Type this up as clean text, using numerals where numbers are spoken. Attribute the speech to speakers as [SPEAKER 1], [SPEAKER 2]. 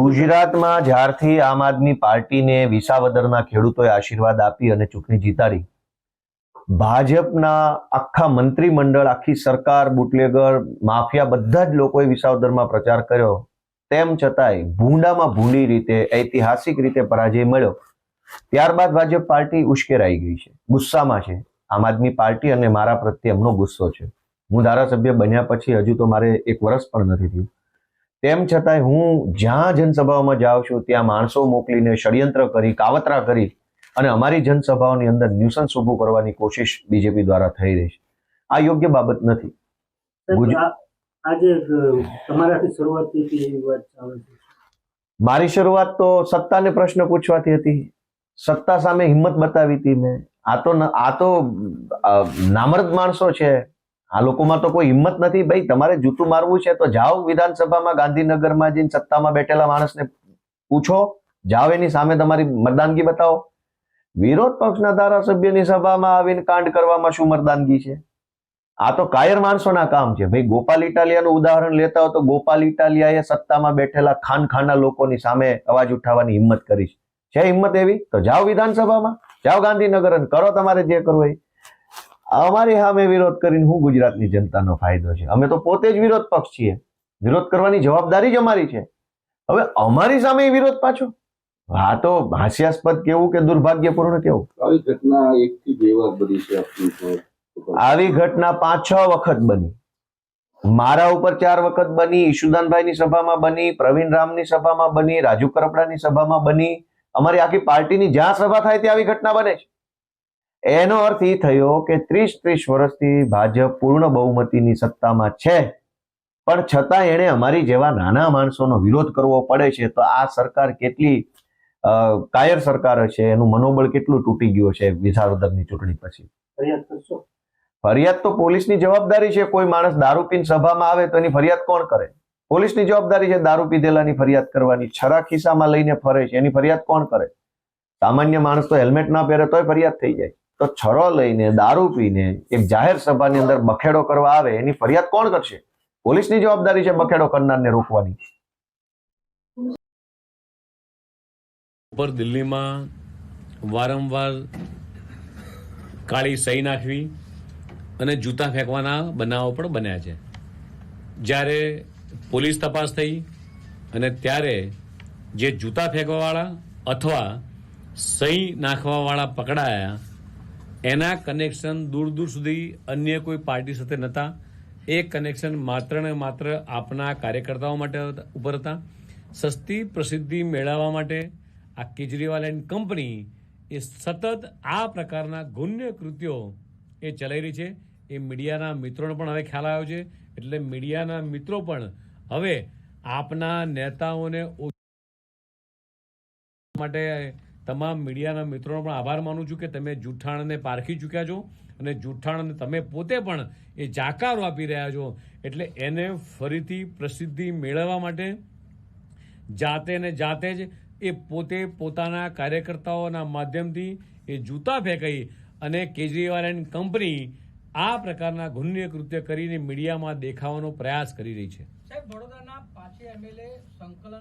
[SPEAKER 1] ગુજરાતમાં જ્યારથી આમ આદમી પાર્ટીને વિસાવદરના ખેડૂતોએ આશીર્વાદ આપી અને ચૂંટણી જીતાડી, ભાજપના આખા મંત્રીમંડળ, આખી સરકાર, બુટલેગર, માફિયા બધા જ લોકોએ વિસાવદરમાં પ્રચાર કર્યો, તેમ છતાંય ભૂંડામાં ભૂંડી રીતે ઐતિહાસિક રીતે પરાજય મળ્યો. ત્યારબાદ ભાજપ પાર્ટી ઉશ્કેરાઈ ગઈ છે, ગુસ્સામાં છે. આમ આદમી પાર્ટી અને મારા પ્રત્યે એમનો ગુસ્સો છે. હું ધારાસભ્ય બન્યા પછી હજુ તો મારે 1 વર્ષ પણ નથી થયું, તેમ છતાંય હું જ્યાં જનસભાઓમાં જાઉં છું ત્યાં માણસો મોકલીને ષડયંત્ર કરી, કાવતરા કરી અને અમારી જનસભાઓની અંદર ન્યુસન્સ ઊભું કરવાની કોશિશ બીજેપી દ્વારા થઈ રહી છે. આ યોગ્ય બાબત નથી. મારી શરૂઆત તો સત્તાને પ્રશ્ન પૂછવાથી હતી. સત્તા સામે હિંમત બતાવી હતી મેં. આ તો નામર્દ માણસો છે. આ લોકોમાં તો કોઈ હિંમત નથી. ભાઈ, તમારે જૂતું મારવું છે તો જાઓ વિધાનસભામાં, ગાંધીનગરમાં જઈને સત્તામાં બેઠેલા માણસને પૂછો, જાઓ એની સામે તમારી મર્દાનગી બતાવો. વિરોધ પક્ષના ધારાસભ્યની સભામાં આવીને કાંડ કરવામાં શું મર્દાનગી છે? આ તો કાયર માણસોના કામ છે. ભાઈ, ગોપાલ ઇટાલિયાનું ઉદાહરણ લેતા હો તો ગોપાલ ઇટાલિયાએ સત્તામાં બેઠેલા ખાનખાના લોકોની સામે અવાજ ઉઠાવવાની હિંમત કરી છે. હિંમત એવી તો જાઓ વિધાનસભામાં, જાઓ ગાંધીનગર અને કરો તમારે જે કરવું હોય. અમારી સામે વિરોધ કરીને હું ગુજરાતની જનતાનો ફાયદો છે? અમે તો પોતે જ વિરોધ પક્ષ છીએ. વિરોધ કરવાની જવાબદારી જ અમારી છે. હવે અમારી સામે વિરોધ પાછો, આ તો હાસ્યાસ્પદ કેવું કે દુર્ભાગ્યપૂર્ણ કેવું?
[SPEAKER 2] આવી ઘટના 1 થી 2 વાર બની છે.
[SPEAKER 1] આવી ઘટના 5-6 વખત બની. મારા ઉપર 4 વખત બની, ઈશુદાનભાઈની સભામાં બની, પ્રવીણ રામની સભામાં બની, રાજુ કરપડાની સભામાં બની. અમારી આખી પાર્ટીની જ્યાં સભા થાય ત્યાં આવી ઘટના બને છે. એનો અર્થ એ થયો કે 30 વર્ષથી ભાજપ પૂર્ણ બહુમતીની સત્તામાં છે, પણ છતાં એણે અમારી જેવા નાના માણસોનો વિરોધ કરવો પડે છે. તો આ સરકાર કેટલી કાયર સરકાર છે, એનું મનોબળ કેટલું તૂટી ગયું છે વિસાવદરની ચૂંટણી પછી. ફરિયાદ તો પોલીસની જવાબદારી છે. કોઈ માણસ દારૂ પીને સભામાં આવે તો એની ફરિયાદ કોણ કરે? પોલીસની જવાબદારી છે દારૂ પીધેલાની ફરિયાદ કરવાની. છરા ખિસ્સામાં લઈને ફરે છે, એની ફરિયાદ કોણ કરે? સામાન્ય માણસ તો હેલ્મેટ ના પહેરે તોય ફરિયાદ થઈ જાય. તો છરો લઈને દારૂ પીને એક જાહેર સભાની અંદર બખેડો કરવા આવે, એની ફરિયાદ કોણ કરશે? પોલીસની જવાબદારી છે બખેડો કરનારને રોકવાની.
[SPEAKER 3] ઉપર દિલ્હીમાં વારંવાર કાળી સહી નાખવી અને જૂતા ફેંકવાના બનાવો પણ બન્યા છે. જ્યારે પોલીસ તપાસ થઈ અને ત્યારે જે જૂતા ફેંકવાવાળા અથવા સહી નાખવાવાળા પકડાયા, એના કનેક્શન દૂર દૂર સુધી અન્ય કોઈ પાર્ટી સાથે નહોતા. એ કનેક્શન માત્ર ને માત્ર આપના કાર્યકર્તાઓ માટે ઉપર હતા. સસ્તી પ્રસિદ્ધિ મેળવવા માટે આ કેજરીવાલ એન્ડ કંપની એ સતત આ પ્રકારના ગુન્ય કૃત્યો એ ચલાવી રહી છે. એ મીડિયાના મિત્રોને પણ હવે ખ્યાલ આવ્યો છે. એટલે મીડિયાના મિત્રો પણ હવે આપના નેતાઓને માટે તમામ મીડિયાના મિત્રોનો પણ આભાર માનું છું કે તમે જૂઠાણને પારખી ચૂક્યા છો અને જૂઠાણને તમે પોતે પણ એ જાકારો આપી રહ્યા છો. એટલે એને ફરીથી પ્રસિદ્ધિ મેળવવા માટે જાતે ને જાતે જ એ પોતે પોતાના કાર્યકર્તાઓના માધ્યમથી એ જૂતા ફેંકાઈ અને કેજરીવાલ એન્ડ કંપની આ પ્રકારના ગુન્ય કૃત્ય કરીને મીડિયામાં દેખાવાનો પ્રયાસ કરી રહી છે.
[SPEAKER 4] સાહેબ, વડોદરાના 5 MLA સંકલન